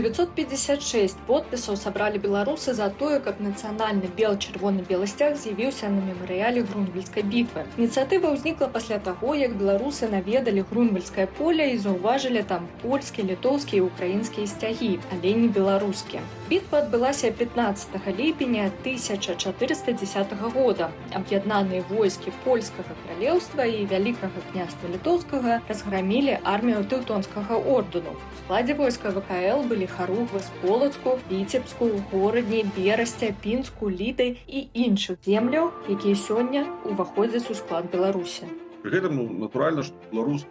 956 подпісаў сабралі беларусы за тое, каб нацыянальны бел-чырвоны-белы сцяг з'явіўся на мемарыяле Грунвальскай бітвы. Ініцыятыва ўзнікла пасля таго, як беларусы наведалі Грунвальскае поле і заўважылі там польскія, літоўскія і украінскія сцягі, але не беларускія. Бітва адбылася 15 ліпеня 1410 года. Аб'яднаныя войскі польскага каралеўства і вялікага княства літоўскага разграмілі армію тэўтонскага ордэну. У складзе войска ВКЛ былі Харугва з Полацку, Віцебску, Горадні, Берасця, Пінску, Лідай і іншых земляў, якія сёння ўваходзяць у склад Беларусі. Пры гэтым, натуральна, што беларусы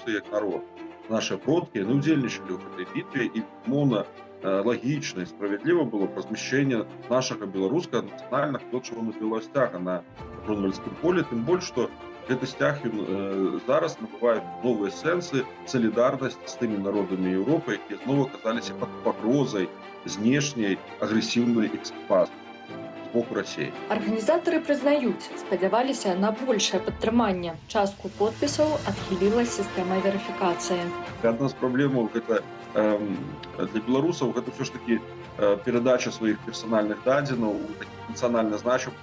як народ, нашыя продкі, яны ўдзельнічалі ў гэтай бітве і, безумоўна, лагічна і справядліва было размяшчэнне нашага беларускага нацыянальнага чырвона-белага сцяга на Грунвальскім полі, тым больш, што гэты сцяг зараз набывае новыя сэнсы, салідарнасць з тымі народамі Еўропы, якія зноў аказаліся пад пагрозай знешняй агрэсіўнай экспансіі з боку Расіі. Арганізатары прызнаюць, спадзяваліся на большае падтрыманне. Частку подпісаў адхіліла сістэма верыфікацыі. Адна з праблемаў гэта для беларусаў гэта ўсё ж такі перадача сваіх персанальных дадзенаў у такіх нацыянальна значимых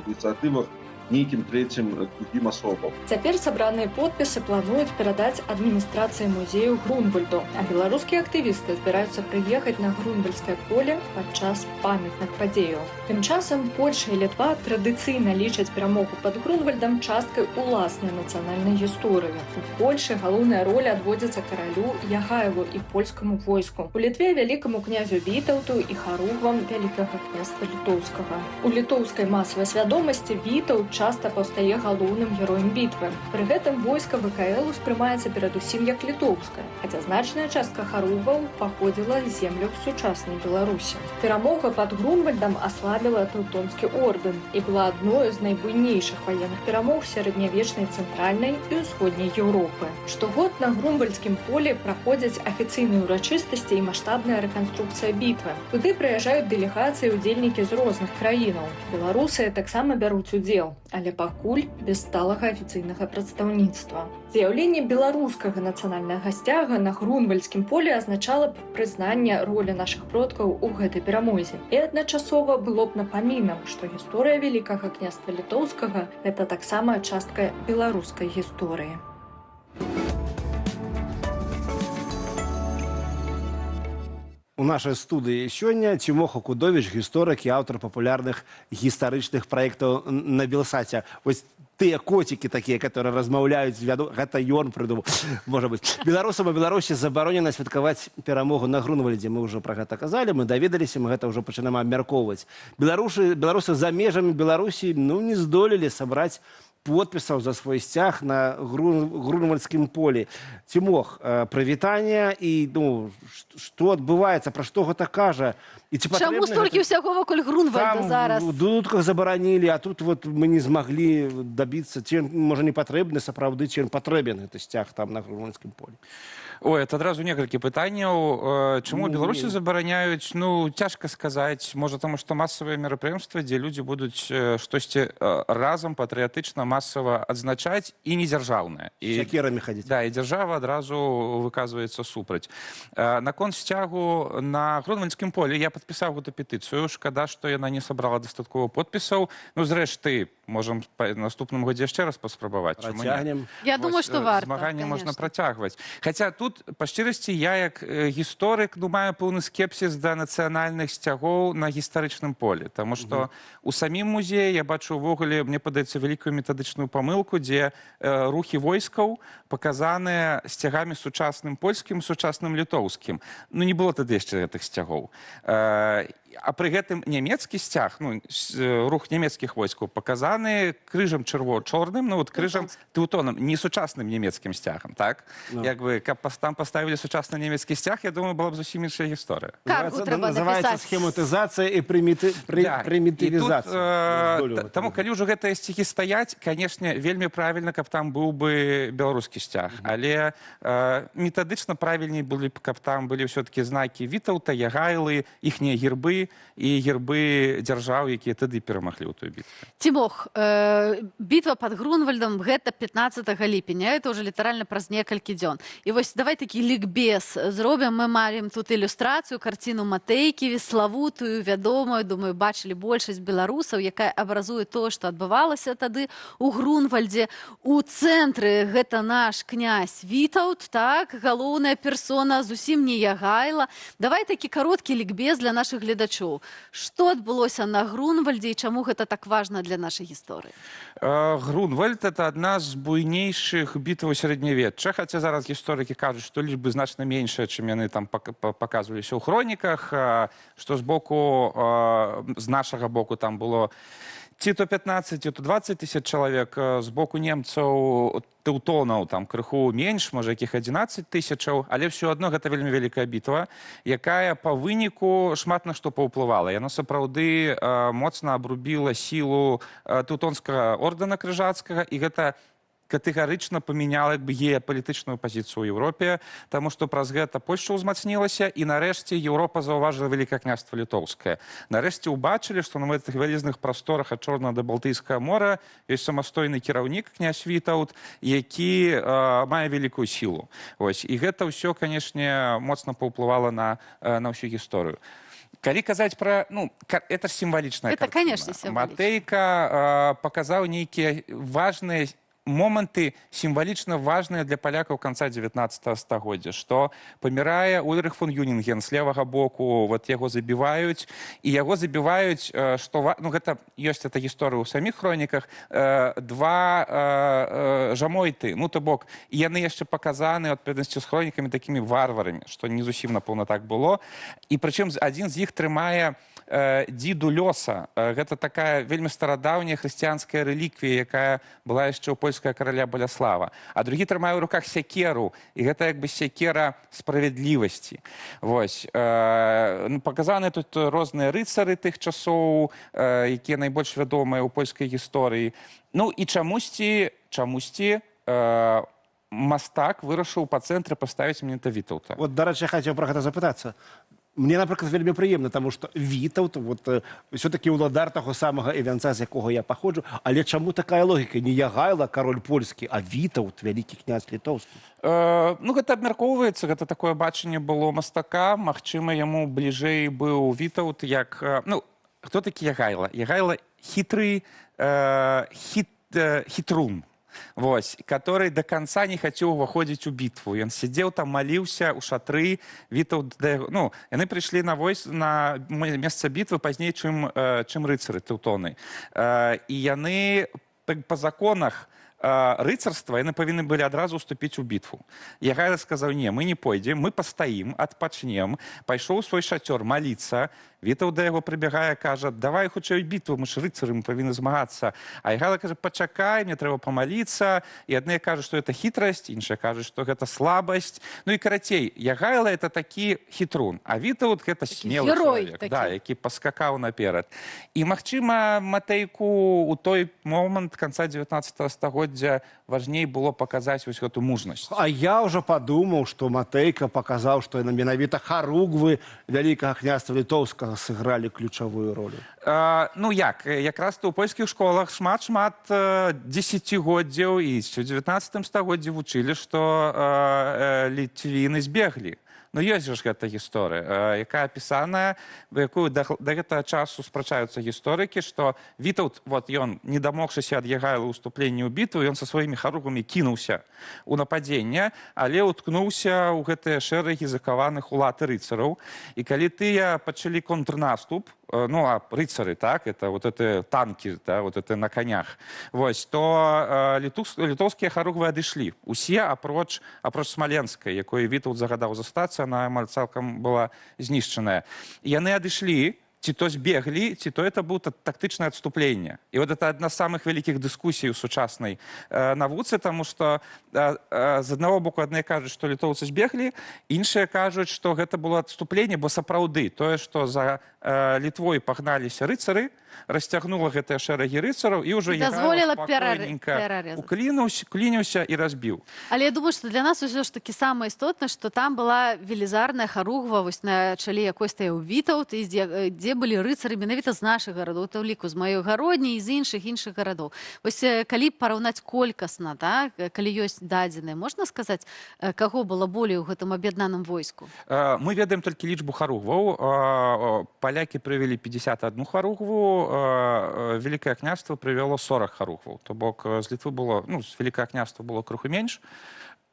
ініцыятывах нейкім трэцім другім асобам. Цяпер сабраныя подпісы плануюць перадаць адміністрацыі музею Грунвальду, а беларускія актывісты збіраюцца прыехаць на Грунвальскае поле падчас памятных падзеяў. Тым часам Польша і Літва традыцыйна лічаць перамогу пад Грунвальдам часткай уласнай нацыянальнай гісторыі. У Польшы галоўная роля адводзіцца каралю Ягаеву і польскаму войску. У Літве вялікаму князю Вітаўту і Харугвам вялікага княства літоўскага. У літоўскай масавай свядомасці Вітаўт часта паўстае галоўным героем бітвы. Пры гэтым войска ВКЛ успрымаецца перадусім як літоўская, хаця значная частка харугваў паходзіла з земляў сучаснай Беларусі. Перамога пад Грунвальдам аслабіла тэўтонскі ордэн і была адной з найбуйнейшых ваенных перамог сярэднявечнай цэнтральнай і ўсходняй Еўропы. Штогод на Грунвальскім полі праходзяць афіцыйныя ўрачыстасці і маштабная рэканструкцыя бітвы. Туды прыязджаюць дэлегацыі і ўдзельнікі з розных краінаў. Беларусы таксама бяруць удзел, але пакуль без сталага афіцыйнага прадстаўніцтва. З'яўленне беларускага нацыянальнага сцяга на Грунвальскім полі азначала б прызнанне ролі нашых продкаў у гэтай перамозе. І адначасова было б напамінам, што гісторыя вялікага княства літоўскага – гэта таксама частка беларускай гісторыі. У нашай студыі сёння Цімоха Кудовіч, гісторык і аўтар папулярных гістарычных праектаў на Белсаце. Вось тыя коцікі такія, которые размаўляюць, гэта ён прыдумаў, можа быць. Беларусам у Беларусі забаронена святкаваць перамогу на Грунвальдзе. Мы ўжо пра гэта казалі, мы даведаліся, мы гэта ўжо пачынаем абмяркоўваць. Беларусы за межамі Беларусі не здолелі сабраць подпісаў за свой сцяг на Грунвальскім полі. Цімох, прывітанне і што адбываецца, пра што гэта кажа? Чаму столькі ўсяго вакол Грунвальда зараз? Там у дудках забаранілі, а тут мы не змаглі дабіцца, ці можа не патрэбны сапраўды, ці патрэбен гэты сцяг там на Грунвальскім полі. Ой, это адразу некалькі пытанняў. Чаму Беларусі забараняюць? Цяжка сказаць. Можа, таму што масавыя мерапрыемствы, дзе людзі будуць штосьці разам патрыятычна масава адзначаць і не дзяржаўнае. Сякерамі хадзіць. Да, і дзяржава адразу выказваецца супраць. Наконт сцягу на Грунвальскім полі я падпісаў гэту петыцыю. Шкада, што яна не сабрала дастаткова подпісаў. Зрэшты, можам наступным годзе яшчэ раз паспрабаваць. Працягнем. Я думаю, што варта. Змаганне можна працягваць. Хаця тут, па шчырасці, я як гісторык маю пэўны скепсіс да нацыянальных сцягоў на гістарычным полі. Таму што у самім музеі я бачу ўвогуле, мне падаецца, вялікую метадычную памылку, дзе рухі войскаў паказаныя сцягамі сучасным польскім, сучасным літоўскім. Не было тады яшчэ гэтых сцягоў. А пры гэтым нямецкі сцяг, рух нямецкіх войскаў паказаны крыжам чорным, крыжам тэўтонам, не сучасным нямецкім сцягам, так? Каб там паставілі сучасны нямецкі сцяг, я думаю, была б зусім іншая гісторыя. Каргу трэба называецца напісаць. схематызацыя і прымітывізацыя. Таму, калі ўжо гэтыя сцягі стаяць, канешне, вельмі правільна, каб там быў бы беларускі сцяг. Але метадычна правільней былі б, каб там былі ўсё-такі знакі Вітаўта, Ягайлы, іхнія гербы, прапары і гербы дзяржаў, якія тады перамаглі ў той бітве. Тимох, бітва пад Грунвальдам гэта 15 ліпеня, это уже літаральна праз некалькі дзён. І вось давай такі лікбез зробім. Мы маем тут ілюстрацыю, карціну Матэйкі, славутую, вядомую, думаю, бачылі большасць беларусаў, якая абразуе тое, што адбывалася тады у Грунвальдзе. У цэнтры гэта наш князь Вітаўт, так, галоўная персона, зусім не Ягайла. Давай такі кароткі лікбез для нашых гледачоў. Што адбылося на Грунвальдзе і чаму гэта так важна для нашай гісторыі? Грунвальд — это адна з буйнейшых бітваў сярэднявечча, хаця зараз гісторыкі кажуць, што лічбы значна меншыя, чым яны там паказваліся ў хроніках, што з нашага боку там было ці то 15, ці то 20 тысяч чалавек, з боку немцаў, тэўтонаў, там крыху менш, можа, якіх 11 тысячаў, але ўсё адно гэта вельмі вялікая бітва, якая па выніку шмат на што паўплывала. Яна сапраўды моцна абрубіла сілу тэўтонскага ордэна крыжацкага, і гэта катэгарычна памяняла геапалітычную пазіцыю ў Еўропе, таму што праз гэта Польшча ўзмацнілася, і нарэшце Еўропа заўважыла Вялікае княства Літоўскае. Нарэшце ўбачылі, што на гэтых вялізных прасторах ад Чорнага да Балтыйскага мора ёсць самастойны кіраўнік, князь Вітаўт, які мае вялікую сілу. І гэта ўсё, канешне, моцна паўплывала на ўсю гісторыю. Калі казаць пра... это ж сімвалічная карціна. Это, конечно, сімвалічна. Матейка паказаў нейкія важныя моманты, сімвалічна важныя для палякаў канца 19 стагоддзя, што памірае Ульрых фон Юнінген з левага боку, яго забіваюць, і яго забіваюць, што, гэта ёсць эта гісторыя ў саміх хроніках, два жамойты, то бок, і яны яшчэ паказаны, адпаведнасці з хронікамі, такімі варварамі, што не зусім, напэўна, так было, і прычым адзін з іх трымае дзіду лёса. Гэта такая вельмі старадаўняя хрысціянская рэліквія, якая была яшчэ ў польскага караля Баляслава. А другі трымае ў руках сякеру, і гэта сякера справядлівасці. Паказаны тут розныя рыцары тых часоў, якія найбольш вядомыя ў польскай гісторыі. І чамусьці мастак вырашыў па цэнтры паставіць менавіта Вітаўта. Дарэчы, я хацеў пра гэта запытацца. Мне, напрыклад, вельмі прыемна, таму што Вітаўт, ўсё-такі ўладар таго самага Івянца, з якога я паходжу, але чаму такая логіка? Не Ягайла, кароль польскі, а Вітаўт, вялікі князь літоўскі? Гэта абмяркоўваецца, гэта такое бачанне было мастака, магчыма, яму бліжэй быў Вітаўт, як... Хто такі Ягайла? Ягайла хітры хітрун, который до конца не хотел выходить у битву. Он сидел там, молился у шатры, яны пришли на место битвы позднее, чем рыцары тэўтоны. И яны по законах рыцарства, яны павінны былі адразу уступіць у бітву. Ягайла сказаў: не, мы не пойдзем, мы пастаім, адпачнем, пайшоў у свой шацёр маліцца. Вітаўт да яго прыбягае, кажа: давай хутчэй бітву, мы ж рыцары, мы павінны змагацца. А Ягайла кажа: пачакай, мне трэба памаліцца. І адныя кажуць, што гэта хітрасць, іншыя кажуць, што гэта слабасць. І карацей, Ягайла — это такі хітрун, а Вітаўт — гэта смелы чалавек, які паскакаў наперад. І, магчыма, Матэйку ў той момант канца 19 стагоддзя важней было паказаць вось гэту мужнасць. А я ўжо падумаў, што Матэйка паказаў, што менавіта харугвы вялікага княства літоўскага сыгралі ключавую ролю. Якраз-то ў польскіх школах шмат дзесяцігоддзяў і ў 19 стагоддзі вучылі, што літвіны збеглі. Ёсць жа гэта гісторыя, якая апісаная, якую да гэтага часу спрачаюцца гісторыкі, што Вітаўт, ён, не дамогшыся ад Ягайла ўступлення ў бітву, ён са сваімі харугвамі кінуўся ў нападзенне, але ўткнуўся ў гэтыя шэрагі закаваных у латы рыцараў. І калі тыя пачалі контрнаступ, а рыцары, так, это танкі, это на конях, то літоўскія харугвы адышлі. Усе апроч Смаленскай, якой Вітаўт загадаў застацца, она амаль цалкам была знішчаная. Яны адышлі, ці то збеглі, ці то это было тактычнае адступленне. І это адна з самых вялікіх дыскусій у сучаснай навуцы, таму што з аднаго боку адныя кажуць, што літоўцы збеглі, іншыя кажуць, што гэта было адступленне, бо сапраўды тое, што за Літвой пагналіся рыцары, расцягнула гэтыя шэрагі рыцараў, і ўжо Ягайла спакойненька уклініўся і разбіў. Але я думаю, што для нас усё ж такі самае істотнае, што там была велізарная харугва, на чале якой стаяў Вітаўт, і дзе былі рыцары менавіта з нашых гарадоў, то ліку з маёй гародні і з іншых гарадоў. Вось калі параўнаць колькасна, так, калі ёсць дадзеныя, можна сказаць, каго было болей у гэтым аб'яднаным войску? Мы ведаем толькі лічбу харугваў. Палякі прывялі 51 харугву, Вялікае княства прывяло 40 харугваў. То бок з Літвы было, ну, з Вялікае княства было крыху менш.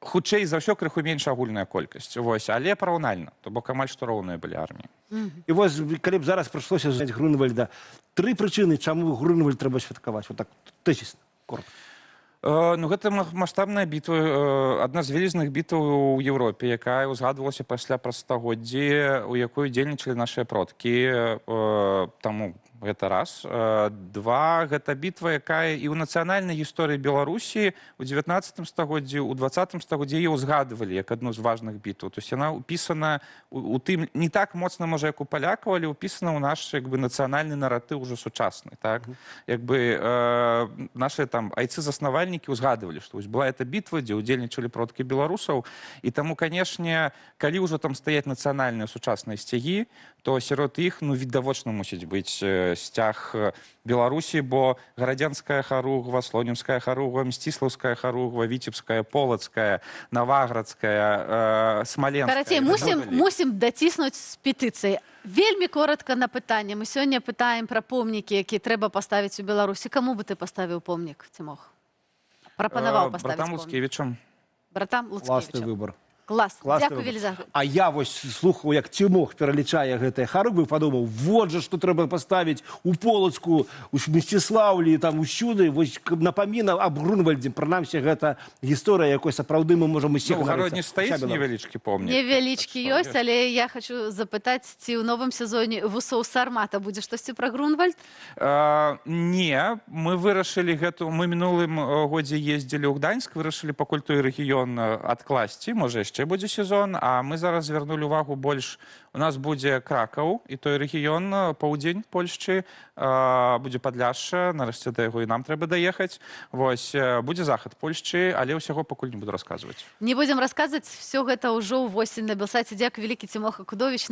Хутчэй за ўсё крыху менш агульная колькасць. Вось, але параўнальна. То бок амаль што роўныя былі арміі. І вось, калі б зараз прыйшлося зняць Грунвальда, 3 прычыны, чаму Грунвальд трэба святкаваць. Вот так, тэзісна, коротко. Ну, гэта маштабная бітва, адна з вялізных бітваў у Еўропе, якая ўзгадвалася пасля праз стагоддзі, у якой удзельнічалі нашыя продкі. Таму гэта раз. Два, гэта бітва, якая і ў нацыянальнай гісторыі Беларусі у 19 стагоддзі, у 20 стагоддзі яе ўзгадвалі як адну з важных бітваў. То есть яна ўпісана у тым, не так моцна, можа, як у палякаў, але ўпісана ў наш як бы нацыянальны наратыў ужо сучасны. Так? Як бы нашыя там айцы-заснавальнікі ўзгадвалі, што была эта бітва, дзе ўдзельнічалі продкі беларусаў. І таму, канешне, калі ўжо там стаяць нацыянальныя сучасныя сцягі, то сярод іх, ну, відавочна мусіць быць сцяг Беларусі, бо гарадзянская харугва, слонімская харугва, мсціслаўская харугва, віцебская, полацкая, наваградская, смаленская. Карацей, мусім даціснуць з петыцыяй. Вельмі коротка на пытанне. Мы сёння пытаем пра помнікі, які трэба паставіць у Беларусі. Каму бы ты паставіў помнік, Цімох? Прапанаваў паставіць братам помнік. Луцкевічам. Братам Класны Луцкевічам. выбор. Клас. Класны Дзякуй, выбор. Велізавет. А я вось слухаў, як Цімох пералічае гэтыя харугвы, падумаў, вот жа, што трэба паставіць у Полацку, у Мсціслаўлі, там усюды, вось напаміна аб Грунвальдзе. Прынамсі, гэта гісторыя, якой сапраўды мы можам усе Ну, у ганарыцца. гародні стаіць невялічкі помнік. Невялічкі ёсць, але я хочу запытаць, ці ў новым сезоне вусоў Сармата будзе штосьці пра Грунвальд? Не, мы вырашылі гэту, мы мінулым годзе ездзілі ў Гданьск, вырашылі пакуль той рэгіён адкласці, можа яшчэ будзе сезон, а мы зараз звярнулі увагу больш, у нас будзе Кракаў, і той рэгіён, паўдзень Польшчы, будзе Падляшша, нарэшце да яго і нам трэба даехаць, вось, будзе захад Польшчы, але ўсяго пакуль не буду расказваць. Не будзем расказваць, все гэта ўжо ўвосень на Белсайце. Дзякуй вялікі, Цімох Акудовіч.